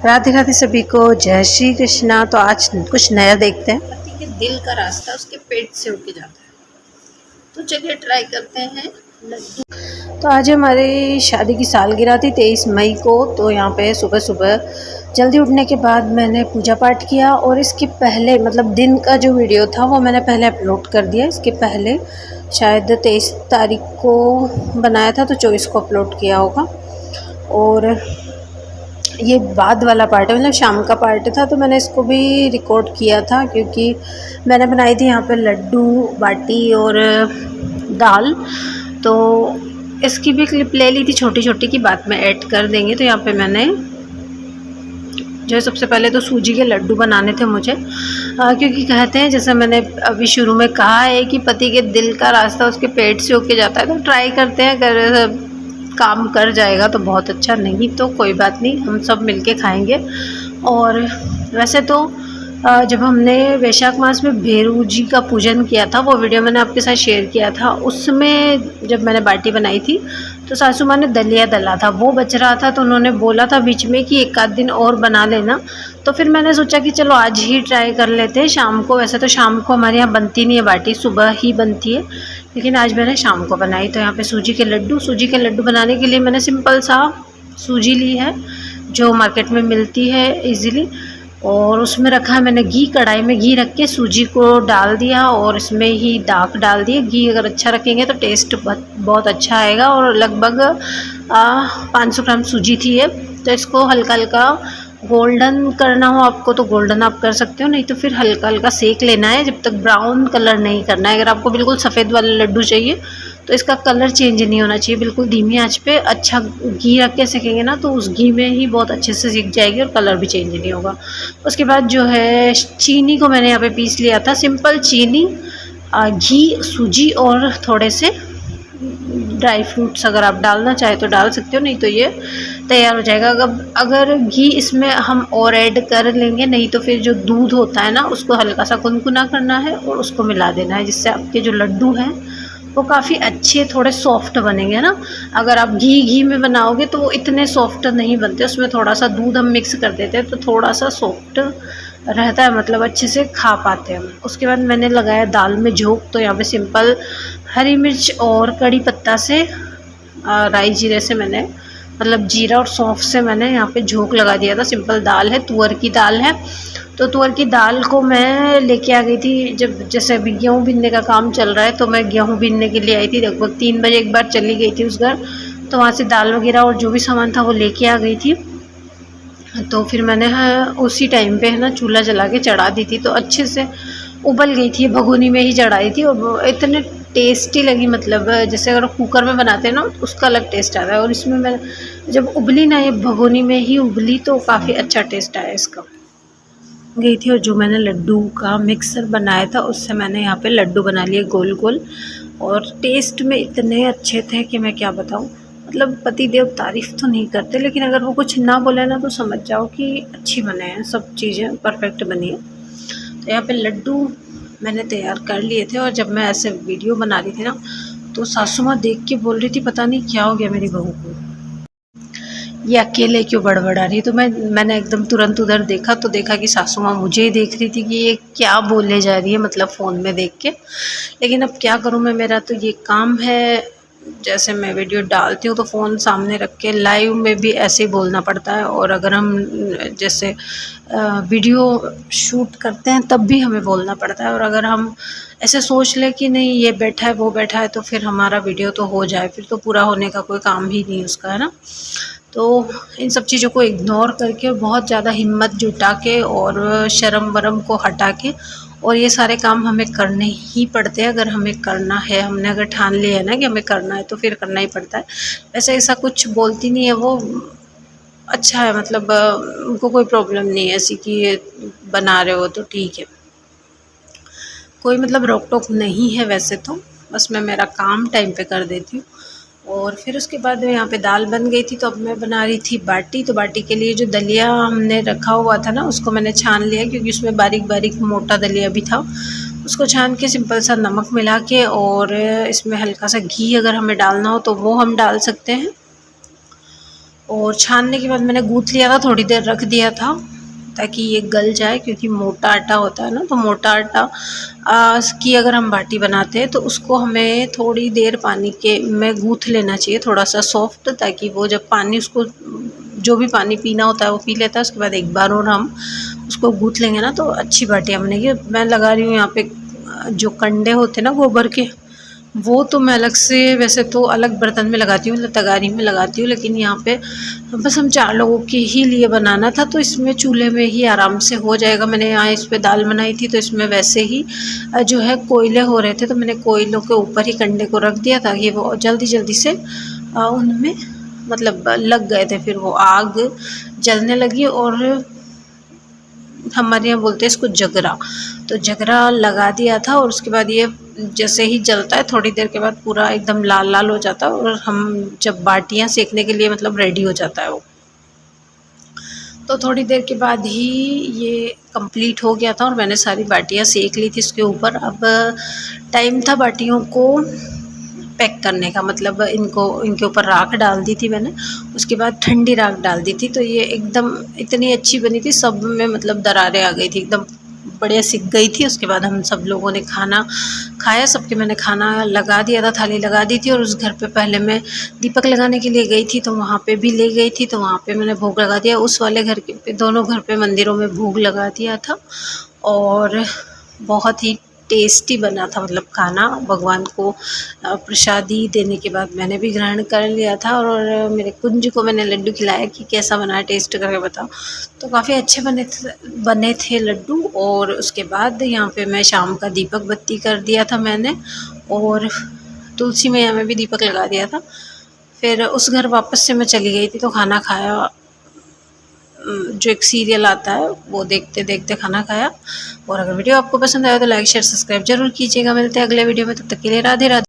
राधे राधे सभी को, जय श्री कृष्णा। तो आज कुछ नया देखते हैं। पति के दिल का रास्ता उसके पेट से होके जाता है, तो चलिए ट्राई करते हैं लड्डू। तो आज हमारी शादी की सालगिरह थी 23 मई को। तो यहाँ पे सुबह सुबह जल्दी उठने के बाद मैंने पूजा पाठ किया, और इसके पहले मतलब दिन का जो वीडियो था वो मैंने पहले अपलोड कर दिया। इसके पहले शायद 23 तारीख को बनाया था, तो 24 को अपलोड किया होगा। और ये बाद वाला पार्ट है, मतलब शाम का पार्ट था, तो मैंने इसको भी रिकॉर्ड किया था क्योंकि मैंने बनाई थी यहाँ पे लड्डू, बाटी और दाल। तो इसकी भी क्लिप ले ली थी छोटी छोटी की, बाद में ऐड कर देंगे। तो यहाँ पे मैंने जो है सबसे पहले तो सूजी के लड्डू बनाने थे मुझे, क्योंकि कहते हैं, जैसे मैंने अभी शुरू में कहा है कि पति के दिल का रास्ता उसके पेट से होके जाता है। तो ट्राई करते हैं, अगर काम कर जाएगा तो बहुत अच्छा, नहीं तो कोई बात नहीं, हम सब मिलके खाएंगे। और वैसे तो जब हमने वैशाख मास में भेरू जी का पूजन किया था, वो वीडियो मैंने आपके साथ शेयर किया था। उसमें जब मैंने बाटी बनाई थी तो सासू माँ ने दलिया दला था, वो बच रहा था, तो उन्होंने बोला था बीच में कि एक आध दिन और बना लेना। तो फिर मैंने सोचा कि चलो आज ही ट्राई कर लेते हैं शाम को। वैसे तो शाम को हमारे यहाँ बनती नहीं है बाटी, सुबह ही बनती है, लेकिन आज मैंने शाम को बनाई। तो यहाँ पे सूजी के लड्डू बनाने के लिए मैंने सिंपल सा सूजी ली है जो मार्केट में मिलती है इजीली, और उसमें रखा है मैंने घी। कढ़ाई में घी रख के सूजी को डाल दिया और इसमें ही दाग डाल दिए। घी अगर अच्छा रखेंगे तो टेस्ट बहुत अच्छा आएगा। और लगभग 500 ग्राम सूजी थी ये। तो इसको हल्का हल्का गोल्डन करना हो आपको तो गोल्डन आप कर सकते हो, नहीं तो फिर हल्का हल्का सेक लेना है, जब तक ब्राउन कलर नहीं करना है। अगर आपको बिल्कुल सफ़ेद वाले लड्डू चाहिए तो इसका कलर चेंज नहीं होना चाहिए, बिल्कुल धीमी आंच पे अच्छा घी रख के सेकेंगे ना, तो उस घी में ही बहुत अच्छे से सीख जाएगी और कलर भी चेंज नहीं होगा। उसके बाद जो है चीनी को मैंने यहाँ पे पीस लिया था, सिंपल चीनी, घी, सूजी और थोड़े से ड्राई फ्रूट्स अगर आप डालना चाहे तो डाल सकते हो, नहीं तो ये तैयार हो जाएगा। अगर घी इसमें हम और ऐड कर लेंगे, नहीं तो फिर जो दूध होता है ना उसको हल्का सा गुनगुना करना है और उसको मिला देना है, जिससे आपके जो लड्डू हैं वो काफ़ी अच्छे थोड़े सॉफ्ट बनेंगे ना। अगर आप घी में बनाओगे तो वो इतने सॉफ्ट नहीं बनते, उसमें थोड़ा सा दूध हम मिक्स कर देते हैं तो थोड़ा सा सॉफ्ट रहता है, मतलब अच्छे से खा पाते हैं हम। उसके बाद मैंने लगाया दाल में झोंक। तो यहाँ पे सिंपल हरी मिर्च और कड़ी पत्ता से राई जीरे से मैंने, मतलब जीरा और सौंफ से मैंने यहाँ पे झोंक लगा दिया था। सिंपल दाल है, तुअर की दाल है। तो तुअर की दाल को मैं लेके आ गई थी, जब जैसे अभी गेहूँ बीनने का काम चल रहा है तो मैं गेहूँ बीनने के लिए आई थी। लगभग 3 बजे एक बार चली गई थी उस घर, तो वहाँ से दाल वगैरह और जो भी सामान था वो लेके आ गई थी। तो फिर मैंने उसी टाइम पे है ना चूल्हा जला के चढ़ा दी थी, तो अच्छे से उबल गई थी। भगोनी में ही चढ़ाई थी और इतने टेस्टी लगी, मतलब जैसे अगर कुकर में बनाते हैं ना उसका अलग टेस्ट आता है, और इसमें मैं जब उबली ना, ये भगोनी में ही उबली, तो काफ़ी अच्छा टेस्ट आया इसका। गई थी और जो मैंने लड्डू का मिक्सर बनाया था उससे मैंने यहाँ पे लड्डू बना लिए गोल गोल, और टेस्ट में इतने अच्छे थे कि मैं क्या बताऊँ। मतलब पति देव तारीफ़ तो नहीं करते, लेकिन अगर वो कुछ ना बोले ना तो समझ जाओ कि अच्छी बने हैं, सब चीज़ें परफेक्ट बनी है। तो यहाँ पे लड्डू मैंने तैयार कर लिए थे, और जब मैं ऐसे वीडियो बना रही थी ना तो सासू माँ देख के बोल रही थी पता नहीं क्या हो गया मेरी बहू को, ये अकेले क्यों बड़बड़ा रही है। तो मैंने एकदम तुरंत उधर देखा, तो देखा कि सासू माँ मुझे ही देख रही थी कि ये क्या बोले जा रही है, मतलब फ़ोन में देख के। लेकिन अब क्या करूँ मैं, मेरा तो ये काम है, जैसे मैं वीडियो डालती हूँ तो फ़ोन सामने रख के लाइव में भी ऐसे ही बोलना पड़ता है, और अगर हम जैसे वीडियो शूट करते हैं तब भी हमें बोलना पड़ता है। और अगर हम ऐसे सोच लें कि नहीं ये बैठा है वो बैठा है, तो फिर हमारा वीडियो तो हो जाए, फिर तो पूरा होने का कोई काम ही नहीं उसका, है ना। तो इन सब चीज़ों को इग्नोर करके बहुत ज़्यादा हिम्मत जुटा के और शर्म वरम को हटा के, और ये सारे काम हमें करने ही पड़ते हैं। अगर हमें करना है, हमने अगर ठान लिया है ना कि हमें करना है, तो फिर करना ही पड़ता है। वैसे ऐसा कुछ बोलती नहीं है वो, अच्छा है, मतलब उनको कोई प्रॉब्लम नहीं है ऐसी कि ये बना रहे हो तो ठीक है, कोई मतलब रोक टोक नहीं है वैसे तो। बस मैं मेरा काम टाइम पे कर देती हूँ। और फिर उसके बाद यहाँ पे दाल बन गई थी, तो अब मैं बना रही थी बाटी। तो बाटी के लिए जो दलिया हमने रखा हुआ था ना उसको मैंने छान लिया, क्योंकि उसमें बारीक बारीक मोटा दलिया भी था। उसको छान के सिंपल सा नमक मिला के, और इसमें हल्का सा घी अगर हमें डालना हो तो वो हम डाल सकते हैं। और छानने के बाद मैंने गूँथ लिया था, थोड़ी देर रख दिया था ताकि ये गल जाए, क्योंकि मोटा आटा होता है ना, तो मोटा आटा की अगर हम बाटी बनाते हैं तो उसको हमें थोड़ी देर पानी के में गूँथ लेना चाहिए, थोड़ा सा सॉफ्ट, ताकि वो जब पानी उसको जो भी पानी पीना होता है वो पी लेता है। उसके बाद एक बार और हम उसको गूँथ लेंगे ना तो अच्छी बाटियाँ बनेगी। मैं लगा रही हूँ यहाँ पे जो कंडे होते हैं ना गोबर के, वो तो मैं अलग से वैसे तो अलग बर्तन में लगाती हूँ, मतलब तगारी में लगाती हूँ, लेकिन यहाँ पे बस हम 4 लोगों के ही लिए बनाना था तो इसमें चूल्हे में ही आराम से हो जाएगा। मैंने यहाँ इस पे दाल बनाई थी तो इसमें वैसे ही जो है कोयले हो रहे थे, तो मैंने कोयलों के ऊपर ही कंडे को रख दिया ताकि वो जल्दी जल्दी से उनमें मतलब लग गए थे। फिर वो आग जलने लगी और हमारे यहाँ बोलते हैं इसको जगरा, तो जगरा लगा दिया था। और उसके बाद ये जैसे ही जलता है थोड़ी देर के बाद पूरा एकदम लाल लाल हो जाता है और हम जब बाटियाँ सेकने के लिए मतलब रेडी हो जाता है वो, तो थोड़ी देर के बाद ही ये कंप्लीट हो गया था और मैंने सारी बाटियाँ सेक ली थी इसके ऊपर। अब टाइम था बाटियों को पैक करने का, मतलब इनको इनके ऊपर राख डाल दी थी मैंने, उसके बाद ठंडी राख डाल दी थी, तो ये एकदम इतनी अच्छी बनी थी, सब में मतलब दरारें आ गई थी, एकदम बढ़िया सिक गई थी। उसके बाद हम सब लोगों ने खाना खाया, सबके मैंने खाना लगा दिया था, थाली लगा दी थी। और उस घर पे पहले मैं दीपक लगाने के लिए गई थी तो वहाँ पे भी ले गई थी, तो वहाँ पे मैंने भोग लगा दिया। उस वाले घर के पे दोनों घर पे मंदिरों में भोग लगा दिया था और बहुत ही टेस्टी बना था, मतलब खाना भगवान को प्रसादी देने के बाद मैंने भी ग्रहण कर लिया था। और मेरे कुंज को मैंने लड्डू खिलाया कि कैसा बना है, टेस्ट करके बताओ। तो काफ़ी अच्छे बने थे लड्डू। और उसके बाद यहाँ पे मैं शाम का दीपक बत्ती कर दिया था मैंने, और तुलसी मैया में भी दीपक लगा दिया था। फिर उस घर वापस से मैं चली गई थी तो खाना खाया, जो एक सीरियल आता है वो देखते देखते खाना खाया। और अगर वीडियो आपको पसंद आया तो लाइक शेयर सब्सक्राइब जरूर कीजिएगा। मिलते हैं अगले वीडियो में, तब तक के लिए राधे राधे।